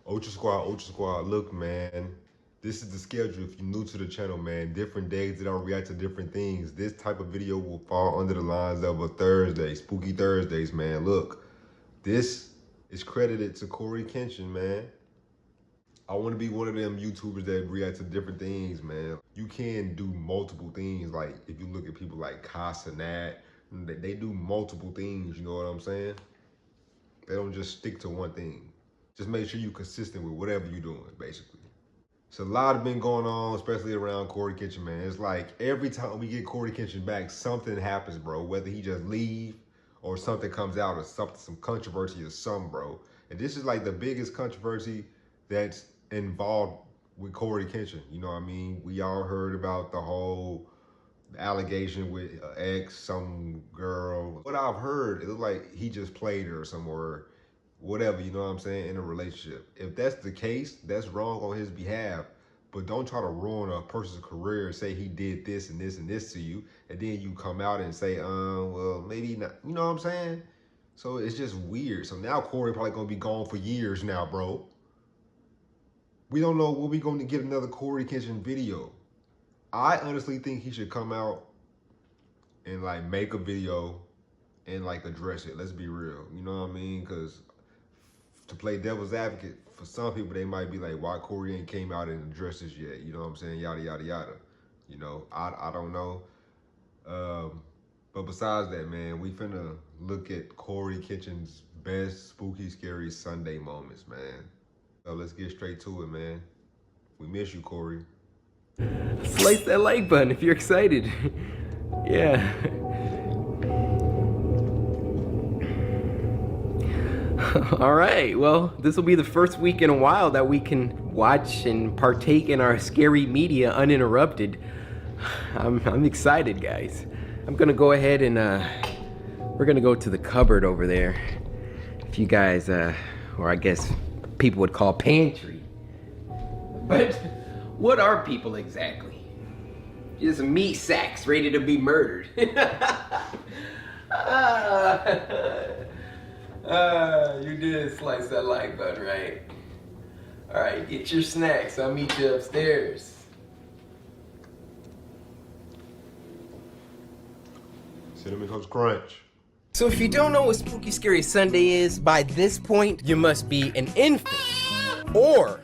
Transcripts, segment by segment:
Ultra Squad, look, man. This is the schedule if you're new to the channel, man. Different days that I'll react to different things. This type of video will fall under the lines of a Thursday, Spooky Thursdays, man. Look, this is credited to Coryxkenshin, man. I want to be one of them YouTubers that react to different things, man. You can do multiple things. Like, if you look at people like Casanat, they do multiple things, you know what I'm saying? They don't just stick to one thing. Just make sure you're consistent with whatever you're doing, basically. So a lot has been going on, especially around Coryxkenshin, man. It's like every time we get Coryxkenshin back, something happens, bro. Whether he just leave or something comes out or something, some controversy or something, bro. And this is like the biggest controversy that's involved with Coryxkenshin. You know what I mean? We all heard about the whole allegation with ex, some girl. What I've heard, it looked like he just played her somewhere, whatever, you know what I'm saying, in a relationship. If that's the case, that's wrong on his behalf. But don't try to ruin a person's career and say he did this and this and this to you, and then you come out and say, well, maybe not. You know what I'm saying? So it's just weird. So now Corey probably gonna be gone for years now, bro. We don't know when we gonna get another Coryxkenshin video. I honestly think he should come out and like make a video and like address it. Let's be real. You know what I mean? Because to play devil's advocate, for some people, they might be like, why Corey ain't came out and addressed this yet? You know what I'm saying? Yada, yada, yada. You know, I don't know. But besides that, man, we finna look at Coryxkenshin's best spooky, scary Sunday moments, man. So let's get straight to it, man. We miss you, Corey. Slice that like button if you're excited. Yeah. All right, well, this will be the first week in a while that we can watch and partake in our scary media uninterrupted. I'm excited, guys. I'm gonna go ahead and we're gonna go to the cupboard over there. If you guys, or I guess people would call pantry. But what are people exactly? Just meat sacks ready to be murdered. You did slice that like button, right? All right, get your snacks. I'll meet you upstairs. Cinnamon Toast Crunch. So if you don't know what Spooky Scary Sunday is, by this point, you must be an infant. Or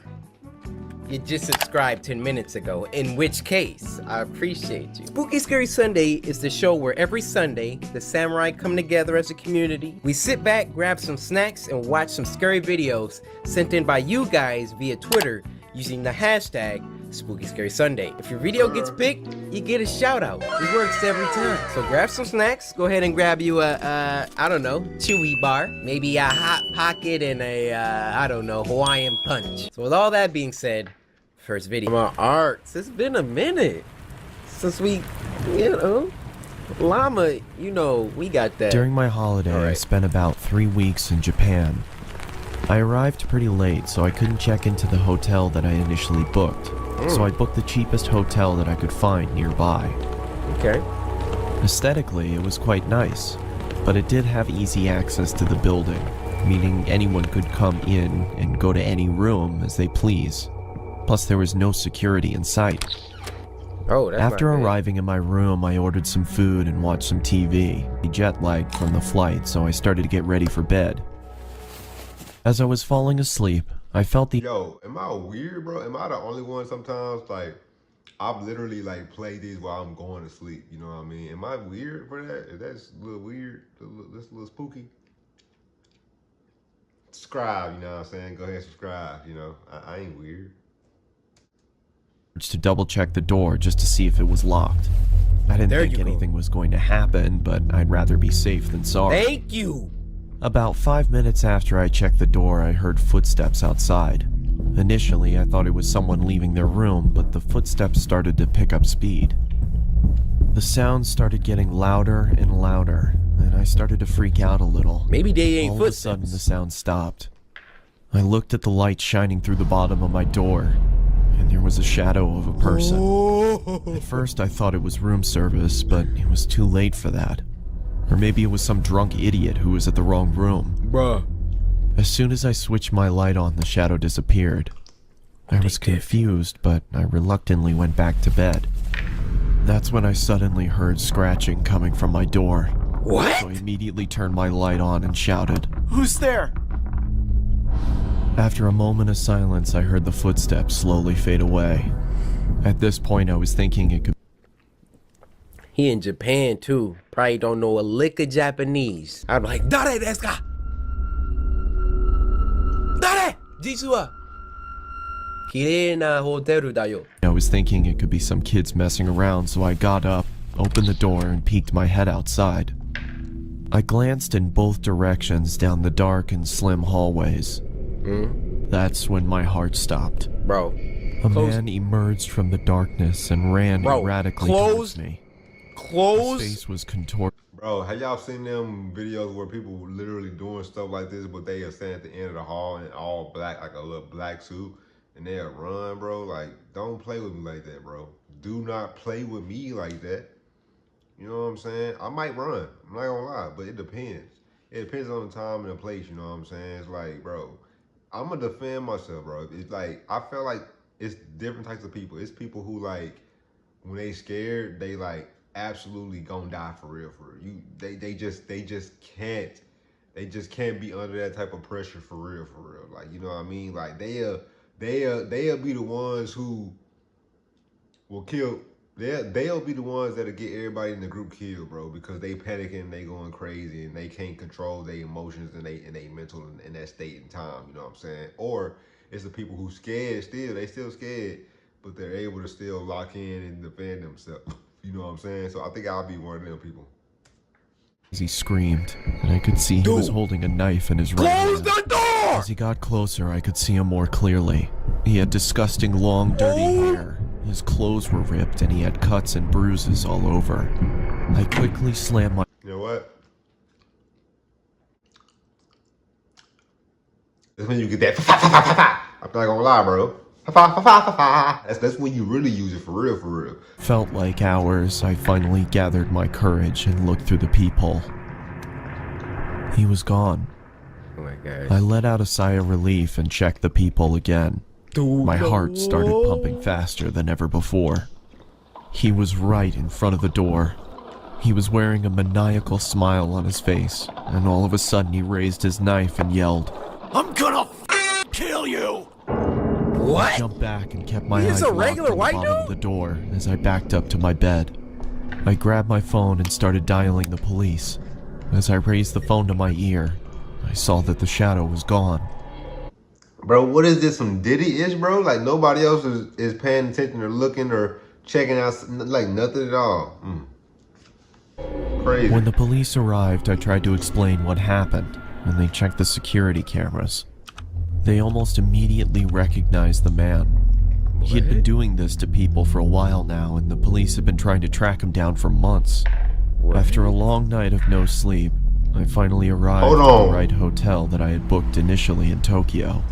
you just subscribed 10 minutes ago, in which case, I appreciate you. Spooky Scary Sunday is the show where every Sunday, the samurai come together as a community. We sit back, grab some snacks, and watch some scary videos sent in by you guys via Twitter using the hashtag Spooky Scary Sunday. If your video gets picked, you get a shout out. It works every time. So grab some snacks, go ahead and grab you a, I don't know, chewy bar, maybe a Hot Pocket and a, I don't know, Hawaiian Punch. So with all that being said, first video. My arts, it's been a minute since we, you know, Llama, you know, we got that. During my holiday, I spent about 3 weeks in Japan. I arrived pretty late, so I couldn't check into the hotel that I initially booked. So I booked the cheapest hotel that I could find nearby. Okay. Aesthetically, it was quite nice, but it did have easy access to the building, meaning anyone could come in and go to any room as they please. Plus, there was no security in sight. Oh, that's After arriving in my room, I ordered some food and watched some TV. Jet lagged from the flight, so I started to get ready for bed. As I was falling asleep, I felt the— Yo, am I weird, bro? Am I the only one sometimes? Like, I've literally like played these while I'm going to sleep. You know what I mean? Am I weird for that? If that's a little weird, that's a little spooky. Subscribe, you know what I'm saying? Go ahead and subscribe, you know. I ain't weird. To double check the door just to see if it was locked. I didn't think anything was going to happen, but I'd rather be safe than sorry. Thank you! About 5 minutes after I checked the door, I heard footsteps outside. Initially, I thought it was someone leaving their room, but the footsteps started to pick up speed. The sounds started getting louder and louder, and I started to freak out a little. Maybe they ain't footsteps. All of a sudden, the sound stopped. I looked at the light shining through the bottom of my door, and there was a shadow of a person. At first, I thought it was room service, but it was too late for that. Or maybe it was some drunk idiot who was at the wrong room. Bruh. As soon as I switched my light on, the shadow disappeared. I was confused, but I reluctantly went back to bed. That's when I suddenly heard scratching coming from my door. What? So I immediately turned my light on and shouted, "Who's there?" After a moment of silence, I heard the footsteps slowly fade away. At this point, I was thinking it could... He in Japan too. Probably don't know a lick of Japanese. I'm like, Dare desu ka? Dare? Jisu wa kirei na hoteru da yo. I was thinking it could be some kids messing around, so I got up, opened the door, and peeked my head outside. I glanced in both directions down the dark and slim hallways. That's when my heart stopped. Bro. A man emerged from the darkness and ran erratically towards me. His face was contorted. Bro, have y'all seen them videos where people literally doing stuff like this, but they are standing at the end of the hall in all black, like a little black suit, and they'll run, bro? Like, don't play with me like that, bro. Do not play with me like that. You know what I'm saying? I might run. I'm not gonna lie, but it depends. It depends on the time and the place, you know what I'm saying? It's like, bro, I'm gonna defend myself, bro. It's like, I feel like it's different types of people. It's people who, like, when they scared, they like absolutely gonna die for real. They just can't be under that type of pressure for real. Like, you know what I mean? Like, they'll be the ones who will kill. They'll be the ones that'll get everybody in the group killed, bro, because they panicking, they going crazy, and they can't control their emotions and they mental in that state and time. You know what I'm saying? Or it's the people who scared still. They still scared, but they're able to still lock in and defend themselves. You know what I'm saying? So I think I'll be one of them people. He screamed, and I could see he was holding a knife in his right hand. Close the door! As he got closer, I could see him more clearly. He had disgusting long, dirty hair. His clothes were ripped, and he had cuts and bruises all over. I quickly slammed my... You know what? That's when you get that I'm not gonna lie, bro. That's when you really use it for real. Felt like hours. I finally gathered my courage and looked through the peephole. He was gone. Oh my gosh. I let out a sigh of relief and checked the peephole again. My heart started pumping faster than ever before. He was right in front of the door. He was wearing a maniacal smile on his face, and all of a sudden he raised his knife and yelled, "I'm gonna kill you!" What? I jumped back and kept my He's eyes a locked regular on the white bottom of dude? the door as I backed up to my bed. I grabbed my phone and started dialing the police. As I raised the phone to my ear, I saw that the shadow was gone. Bro, what is this, some Diddy-ish, bro? Like, nobody else is paying attention or looking or checking out, like, nothing at all. Crazy. When the police arrived, I tried to explain what happened, and they checked the security cameras. They almost immediately recognized the man. He had been doing this to people for a while now, and the police had been trying to track him down for months. After a long night of no sleep, I finally arrived at the right hotel that I had booked initially in Tokyo.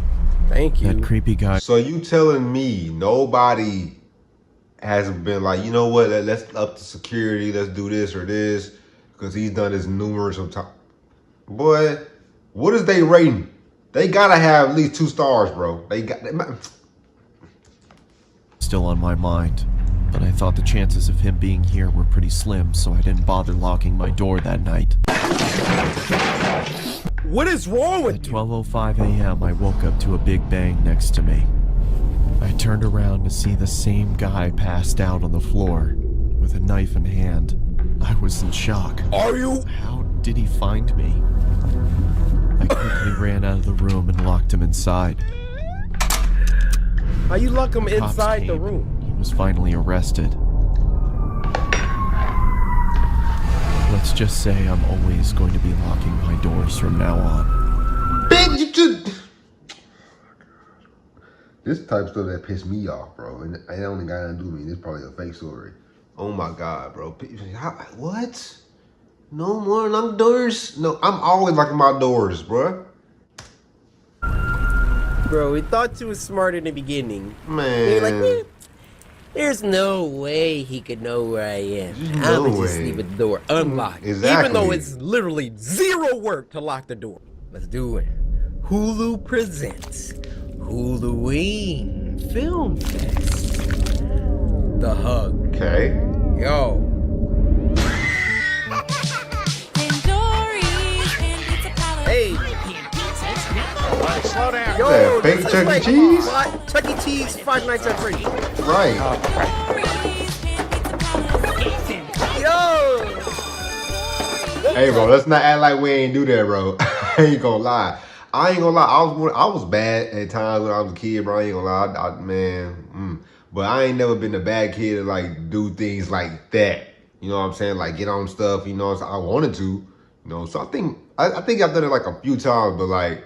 Thank you. That creepy guy... So you telling me nobody has been like, you know what, let's up the security, let's do this or this, because he's done this numerous of times. Boy, what is they rating? They gotta have at least 2 stars, bro. Still on my mind, but I thought the chances of him being here were pretty slim, so I didn't bother locking my door that night. What is wrong with At 12:05 a.m., I woke up to a big bang next to me. I turned around to see the same guy passed out on the floor with a knife in hand. I was in shock. Are you? How did he find me? I quickly ran out of the room and locked him inside. How you lock him Cops inside the came. room? He was finally arrested. Let's just say I'm always going to be locking my doors from now on. This type of stuff that pissed me off, bro. And it only got nothing to do with me. This is probably a fake story. Oh my God, bro. What? No more locked doors? No, I'm always locking my doors, bro. Bro, we thought you was smart in the beginning. Man. We were like, "Eh, there's no way he could know where I am. No I'ma just way. leave the door unlocked. Exactly. Even though it's literally 0 work to lock the door. Let's do it. Hulu presents Huluween Film Fest. The Hug. Okay. Yo. Hey. Alright, slow down. Yo, that, fake this is Chuck E. like Cheese? Chuck E. Cheese, Five Nights at Freddy's. Right. Yo. Hey, bro, let's not act like we ain't do that, bro. I ain't gonna lie. I was bad at times when I was a kid, bro. I ain't gonna lie. But I ain't never been a bad kid to like do things like that. You know what I'm saying? Like get on stuff, you know, so I wanted to, you know. So I think I've done it like a few times, but like,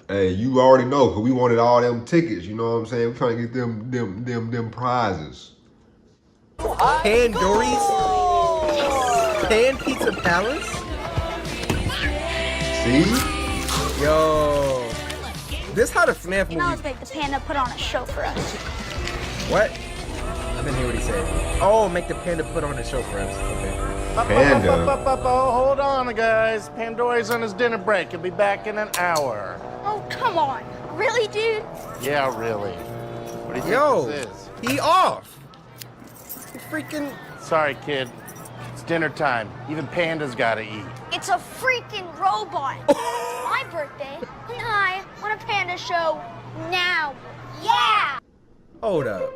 hey, you already know, cause we wanted all them tickets, you know what I'm saying? We're trying to get them prizes. Pandory's Pan Pizza Palace? See? Yo. This how the FNAF And I'll movie. make the panda put on a show for us. What? I didn't hear what he said. Oh, make the panda put on a show for us. Okay. Panda. Hold on, guys. Pandora's on his dinner break. He'll be back in an hour. Oh, come on. Really, dude? Yeah, really. What do you think Yo, this is? he off. He freaking. Sorry, kid. It's dinner time. Even pandas gotta eat. It's a freaking robot. It's my birthday, and I want a panda show now. Yeah! Hold up.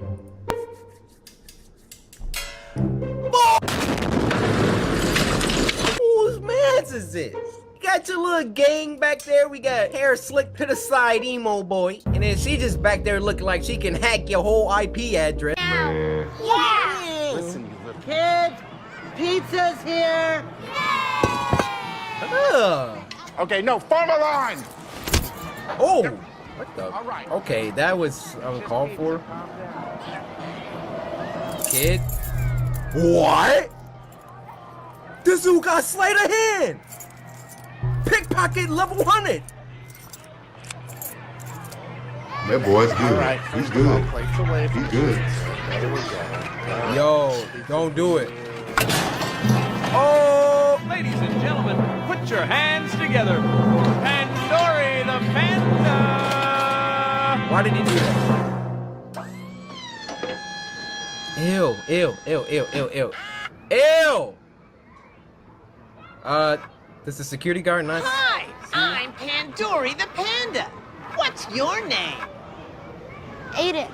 Whose mans is this? You got your little gang back there. We got hair slicked to the side, emo boy. And then she just back there looking like she can hack your whole IP address. Now. Man. Yeah! Listen, you little Kids, pizza's here. Ugh. Okay, no, form a line! Oh, what the? All right. Okay, that was uncalled for. Kid. What? This dude got sleight of hand. Pickpocket level 100. That boy's good. All right, He's first of all, good. plates away from He's good. There we go. Yo, don't do it. Oh, Ladies and gentlemen, put your hands together for Pandory the Panda! why did he do that? Ew, ew, ew, ew, ew, ew. Ew! Does the security guard not? Hi, I'm Pandory the Panda. What's your name? Aiden.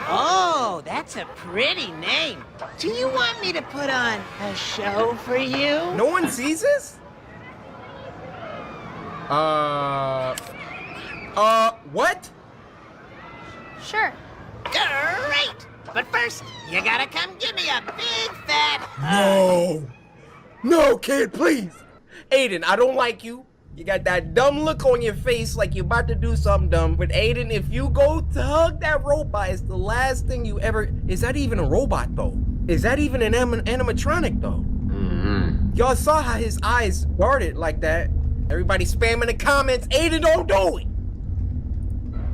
Oh, that's a pretty name. Do you want me to put on a show for you? No one sees this? What? Sure. Great! But first, you gotta come give me a big fat hug. No. No, kid, please. Aiden, I don't like you. You got that dumb look on your face like you're about to do something dumb. But Aiden, if you go to hug that robot, it's the last thing you ever... Is that even a robot, though? Is that even an animatronic, though? Y'all saw how his eyes darted like that. Everybody spamming the comments. Aiden, don't do it.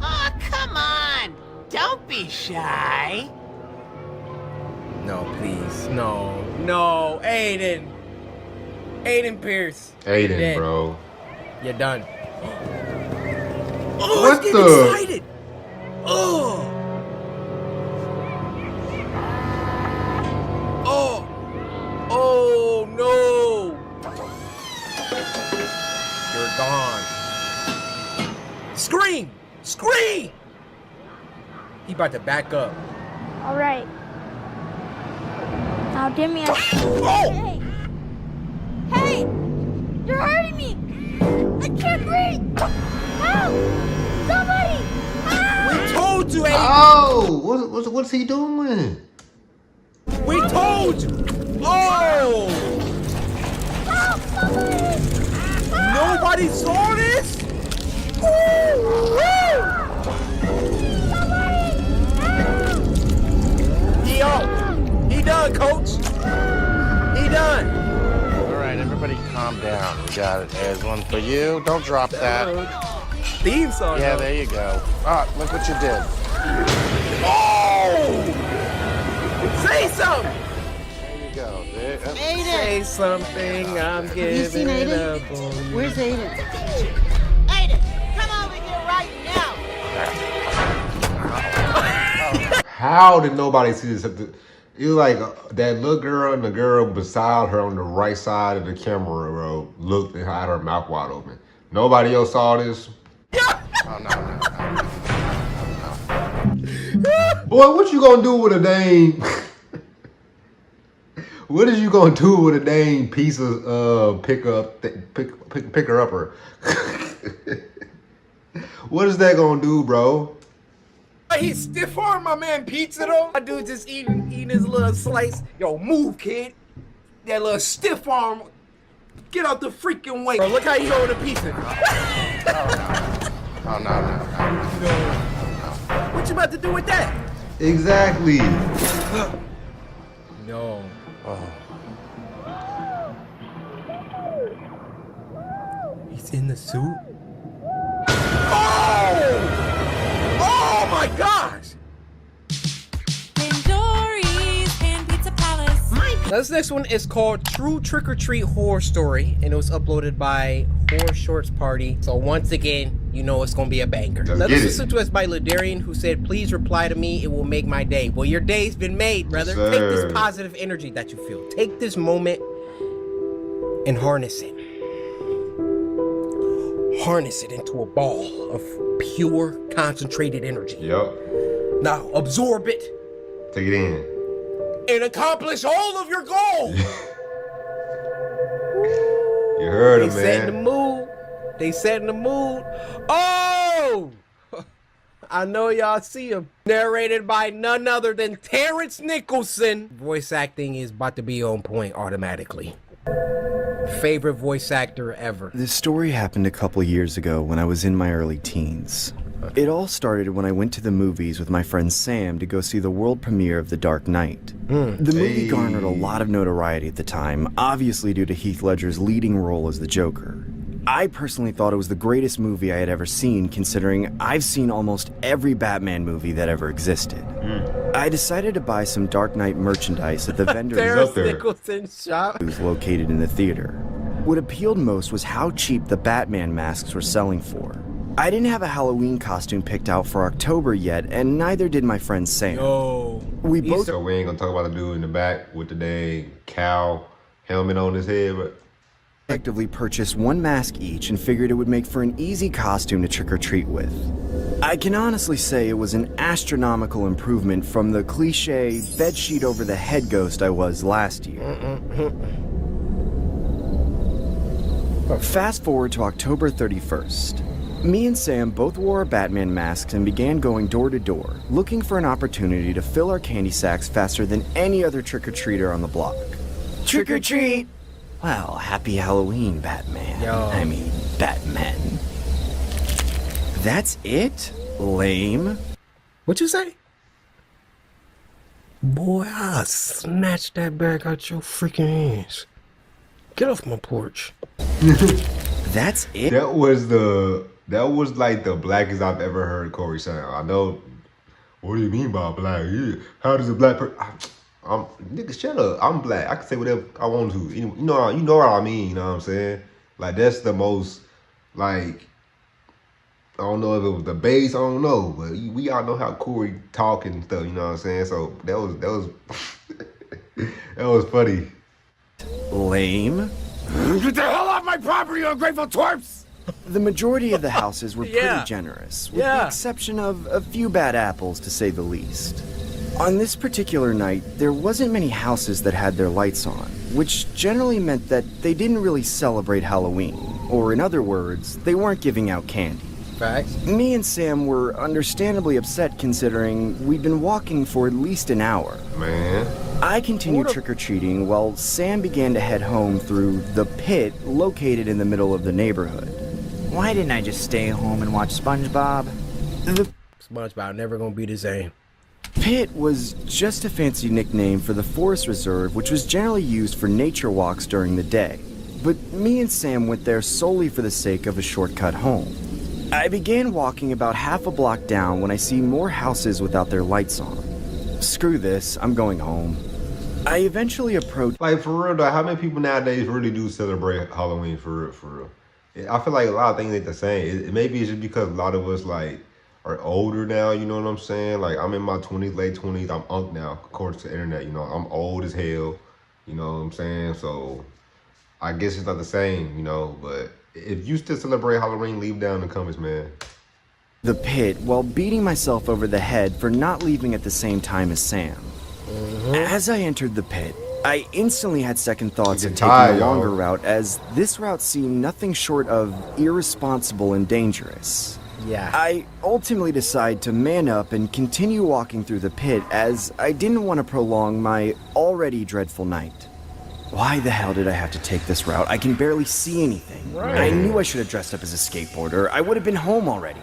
Oh, come on. Don't be shy. No, please. No. No. Aiden. Aiden Pierce. You're Aiden, dead. bro. You're done. Oh, What let's get the- excited. Oh. Oh. Oh no. You're gone. Scream! Scream! He about to back up. All right. Now give me a... Oh! Hey! Hey! You're hurting me! I can't breathe! Help! Somebody! Help! We told you, Aiden! Oh, what's he doing? We told you! Oh! Help! Somebody! Help! Nobody saw this? Somebody! Help! He out. He done, coach. He done. All right, everybody calm down. We got it. There's one for you. Don't drop that. Theme song. Yeah, though. there you go. Ah, look what you did. Oh! Say something. There you go. There, Aiden! Say something. I'm you seen giving it Aiden? up on you. Where's Aiden? Aiden! How did nobody see this? It was like that little girl and the girl beside her on the right side of the camera, bro, looked and had her mouth wide open. Nobody else saw this. Oh, no. Boy, what you gonna do with a dang? What is you gonna do with a dang piece of picker upper? What is that gonna do, bro? He stiff arm my man pizza though. My dude just eating his little slice. Yo, move, kid. That little stiff arm. Get out the freaking way. Bro, look how he holding the pizza. Oh, no. What you about to do with that? Exactly. No. He's in the suit. Oh my gosh! Now, this next one is called True Trick or Treat Horror Story, and it was uploaded by Horror Shorts Party. So once again, you know it's gonna be a banger. Now this is sent to us by Ladarian, who said, "Please reply to me. It will make my day." Well, your day's been made, brother. Yes, take this positive energy that you feel. Take this moment and harness it. Harness it into a ball of pure, concentrated energy. Yep. Now absorb it Take it in. and accomplish all of your goals. You heard him, They set in the man. mood. They set in the mood. Oh! I know y'all see him. Narrated by none other than Terrence Nicholson. Voice acting is about to be on point automatically. Favorite voice actor ever. This story happened a couple years ago when I was in my early teens. It all started when I went to the movies with my friend Sam to go see the world premiere of The Dark Knight. The movie garnered a lot of notoriety at the time, obviously due to Heath Ledger's leading role as the Joker. I personally thought it was the greatest movie I had ever seen, considering I've seen almost every Batman movie that ever existed. I decided to buy some Dark Knight merchandise at the vendor Terrence Nicholson shop. was located in the theater. What appealed most was how cheap the Batman masks were selling for. I didn't have a Halloween costume picked out for October yet, and neither did my friend Sam. Yo. We both So we ain't gonna talk about the dude in the back with the dang cow helmet on his head, but effectively purchased one mask each and figured it would make for an easy costume to trick-or-treat with. I can honestly say it was an astronomical improvement from the cliche bedsheet over the head ghost I was last year. Fast forward to October 31st. Me and Sam both wore our Batman masks and began going door to door, looking for an opportunity to fill our candy sacks faster than any other trick-or-treater on the block. Trick-or-treat! Well, happy Halloween, Batman. Yo. I mean, Batman. That's it? Lame. What you say? Boy, I'll snatch that bag out your freaking hands. Get off my porch. That's it? that was like the blackest I've ever heard Corey sound. I know. What do you mean by black? Yeah. How does a black person? I'm nigga, shut up. I'm black. I can say whatever I want to. You know what I mean. You know what I'm saying? Like that's the most like. I don't know if it was the bass. I don't know, but we all know how Corey talk and stuff. You know what I'm saying? So that was that was funny. Lame? Get the hell off my property, you ungrateful twerps! The majority of the houses were pretty generous, with the exception of a few bad apples, to say the least. On this particular night, there wasn't many houses that had their lights on, which generally meant that they didn't really celebrate Halloween, or in other words, they weren't giving out candy. Facts. Me and Sam were understandably upset considering we'd been walking for at least an hour. Man. I continued trick-or-treating while Sam began to head home through the pit located in the middle of the neighborhood. Why didn't I just stay home and watch SpongeBob? The SpongeBob never gonna be the same. pit was just a fancy nickname for the forest reserve, which was generally used for nature walks during the day. But me and Sam went there solely for the sake of a shortcut home. I began walking about half a block down when I see more houses without their lights on. Screw this, I'm going home. I eventually approached. Like for real though, how many people nowadays really do celebrate Halloween for real? I feel like a lot of things ain't the same. Maybe it's just because a lot of us like are older now, you know what I'm saying? Like, I'm in my 20s, late 20s. I'm unk now, according to the internet. You know, I'm old as hell. You know what I'm saying? So I guess it's not the same, you know. But if you still celebrate Halloween, leave down in the comments, man. The pit while beating myself over the head for not leaving at the same time as Sam. As I entered the pit, I instantly had second thoughts of taking a longer route, as this route seemed nothing short of irresponsible and dangerous. Yeah. I ultimately decided to man up and continue walking through the pit, as I didn't want to prolong my already dreadful night. Why the hell did I have to take this route? I can barely see anything. I knew I should have dressed up as a skateboarder. I would have been home already.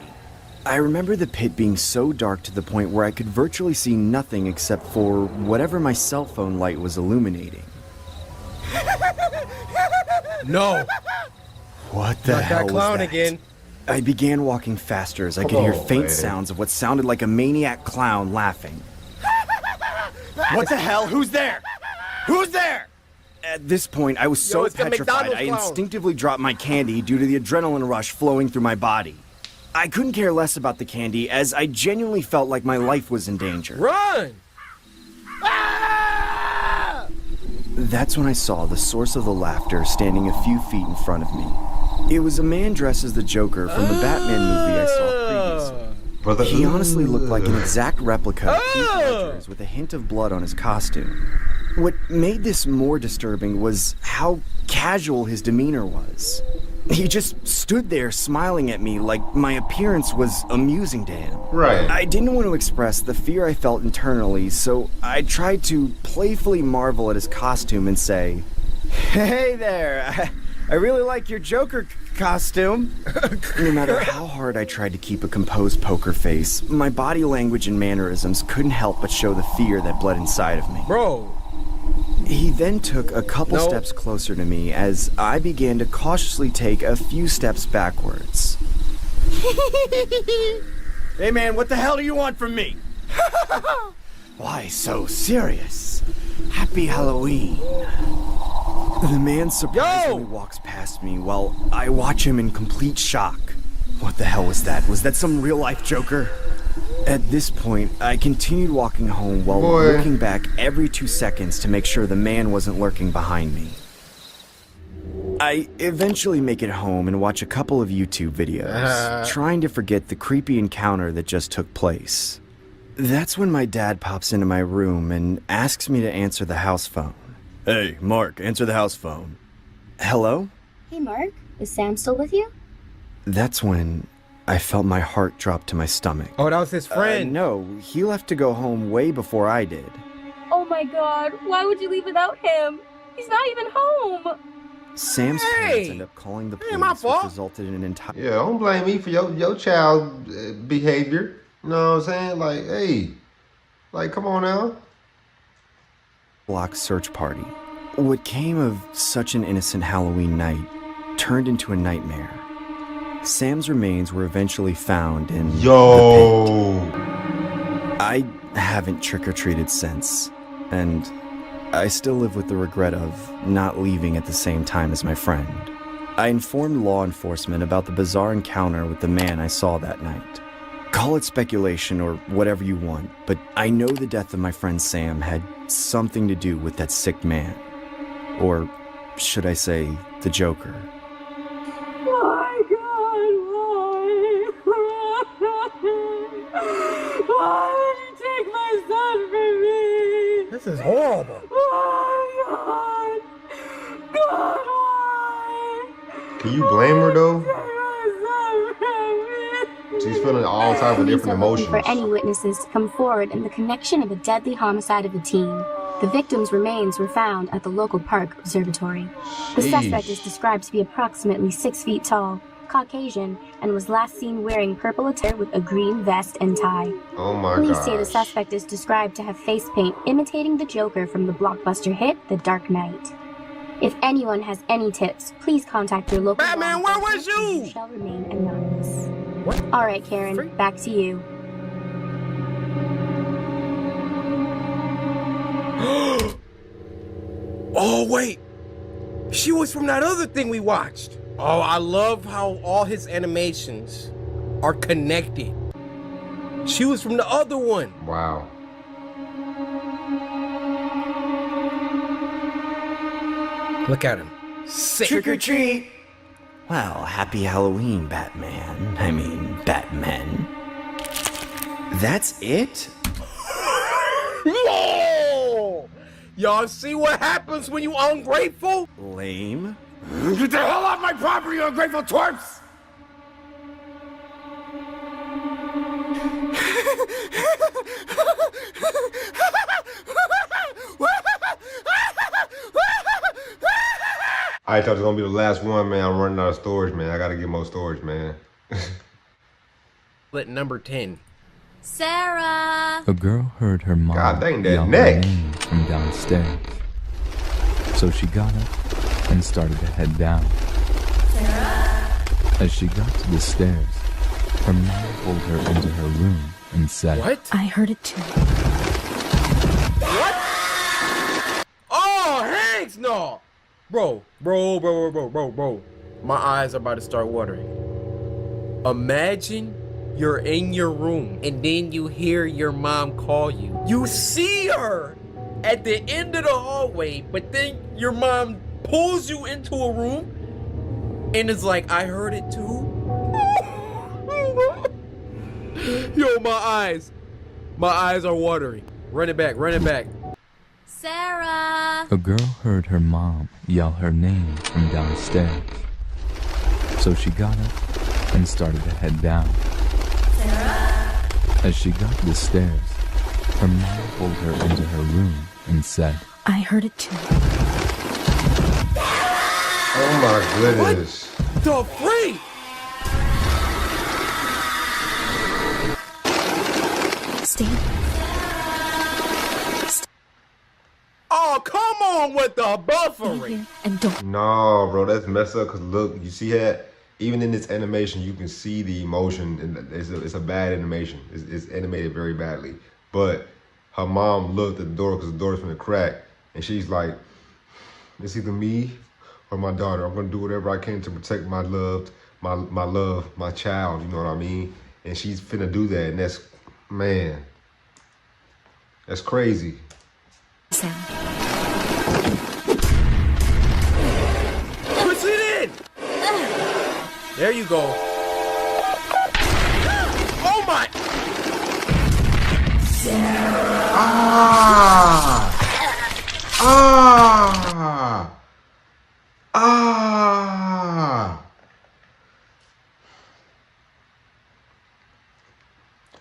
I remember the pit being so dark to the point where I could virtually see nothing except for whatever my cell phone light was illuminating. No. What the hell was clown that? again. I began walking faster as I could hear faint sounds of what sounded like a maniac clown laughing. What the hell? Who's there? Who's there? At this point, I was so it's the petrified, McDonald's I clown. instinctively dropped my candy due to the adrenaline rush flowing through my body. I couldn't care less about the candy, as I genuinely felt like my life was in danger. Run! That's when I saw the source of the laughter standing a few feet in front of me. It was a man dressed as the Joker from the Batman movie I saw previously. He honestly looked like an exact replica of Heath Ledger's with a hint of blood on his costume. What made this more disturbing was how casual his demeanor was. He just stood there smiling at me like my appearance was amusing to him. Right. I didn't want to express the fear I felt internally, so I tried to playfully marvel at his costume and say, "Hey there, I really like your Joker costume." No matter how hard I tried to keep a composed poker face, my body language and mannerisms couldn't help but show the fear that bled inside of me. Bro. He then took a couple steps closer to me as I began to cautiously take a few steps backwards. Hey man, what the hell do you want from me? Why so serious? Happy Halloween. The man surprisingly walks past me while I watch him in complete shock. What the hell was that? Was that some real-life Joker? At this point, I continued walking home while looking back every 2 seconds to make sure the man wasn't lurking behind me. I eventually make it home and watch a couple of YouTube videos, trying to forget the creepy encounter that just took place. That's when my dad pops into my room and asks me to answer the house phone. Hey, Mark, answer the house phone. Hello? Hey, Mark, is Sam still with you? That's when I felt my heart drop to my stomach. Oh, that was his friend. No, he left to go home way before I did. Oh my god, why would you leave without him? He's not even home! Sam's parents ended up calling the police, which resulted in an entire... Yeah, don't blame me for your child behavior. You know what I'm saying? Like, hey, like, come on now. ...block search party. What came of such an innocent Halloween night turned into a nightmare. Sam's remains were eventually found in the pit. I haven't trick-or-treated since, and I still live with the regret of not leaving at the same time as my friend. I informed law enforcement about the bizarre encounter with the man I saw that night. Call it speculation or whatever you want, but I know the death of my friend Sam had something to do with that sick man. Or should I say, the Joker. My god, why? Why did you take my son from me? This is horrible. Oh god! God, why? Can you blame her though? She's feeling all types of different emotions. For any witnesses to come forward in the connection of a deadly homicide of a teen. The victim's remains were found at the local park observatory. The suspect is described to be approximately 6 feet tall, Caucasian, and was last seen wearing purple attire with a green vest and tie. Oh my god. Police say the suspect is described to have face paint imitating the Joker from the blockbuster hit The Dark Knight. If anyone has any tips, please contact your local Batman, where was you? You shall remain anonymous. What? All right, Karen, back to you. Oh, wait. She was from that other thing we watched. Oh, I love how all his animations are connected. She was from the other one. Wow. Look at him. Sick. Trick or treat! Well, happy Halloween, Batman. I mean, Batman. That's it? No! Y'all see what happens when you ungrateful? Lame. Get the hell off my property, you ungrateful twerps! I thought it was gonna be the last one, man. I'm running out of storage, man. I gotta get more storage, man. Let number 10. Sarah! A girl heard her mom God dang, that yell her neck. name from downstairs. So she got up and started to head down. Sarah! As she got to the stairs, her mom pulled her into her room and said, What? I heard it too. What? Oh, Hanks, no! Bro. My eyes are about to start watering. Imagine you're in your room and then you hear your mom call you. You see her at the end of the hallway, but then your mom pulls you into a room and is like, I heard it too. Yo, my eyes are watering. Run it back. Sarah! a girl heard her mom yell her name from downstairs. So she got up and started to head down. Sarah! As she got to the stairs, her mom pulled her into her room and said, I heard it too. Oh my goodness. The freak! Stay. Oh, come on with the Stay buffering. here and don't. No, bro, that's messed up. Cause look, you see that? Even in this animation, you can see the emotion, and it's a bad animation. It's animated very badly. But her mom looked at the door because the door's from the crack, and she's like, "It's either me or my daughter. I'm gonna do whatever I can to protect my love, my child." You know what I mean? And she's finna do that, and that's, man, that's crazy. Sound. Push it in! There you go. Oh my!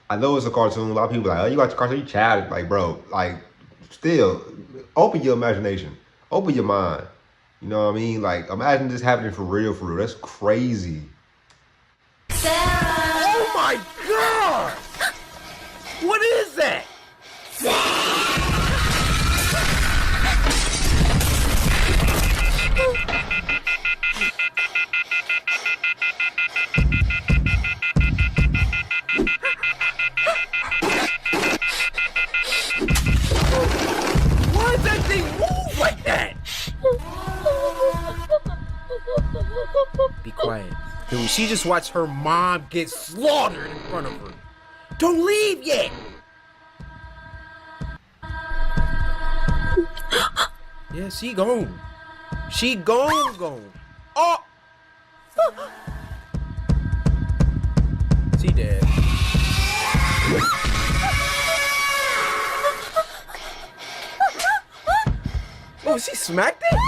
I know it's a cartoon. A lot of people are like, oh, you watch a cartoon, you child. Like, bro, like, still, open your imagination. Open your mind. You know what I mean? Like, imagine this happening for real, for real. That's crazy. Oh my god! What is that? Why does that thing move like that? Be quiet. Dude, she just watched her mom get slaughtered in front of her. Don't leave yet! Yeah, she gone. She gone. Oh! She dead. Oh, she smacked it?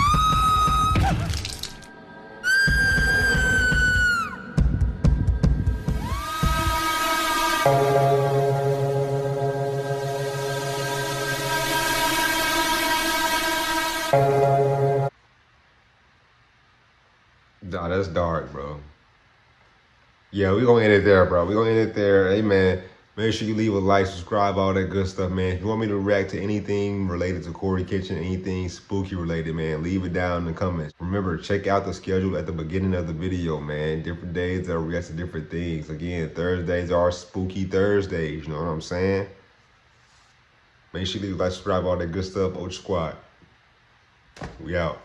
Nah, that's dark, bro. Yeah, we're gonna end it there, bro. We're gonna end it there. Hey, man, make sure you leave a like, subscribe, all that good stuff, man. If you want me to react to anything related to Coryxkenshin, anything spooky related, man, leave it down in the comments. Remember, check out the schedule at the beginning of the video, man. Different days that react to different things. Again, Thursdays are spooky Thursdays, you know what I'm saying? Make sure you leave a like, subscribe, all that good stuff. Ultra Squad. We out.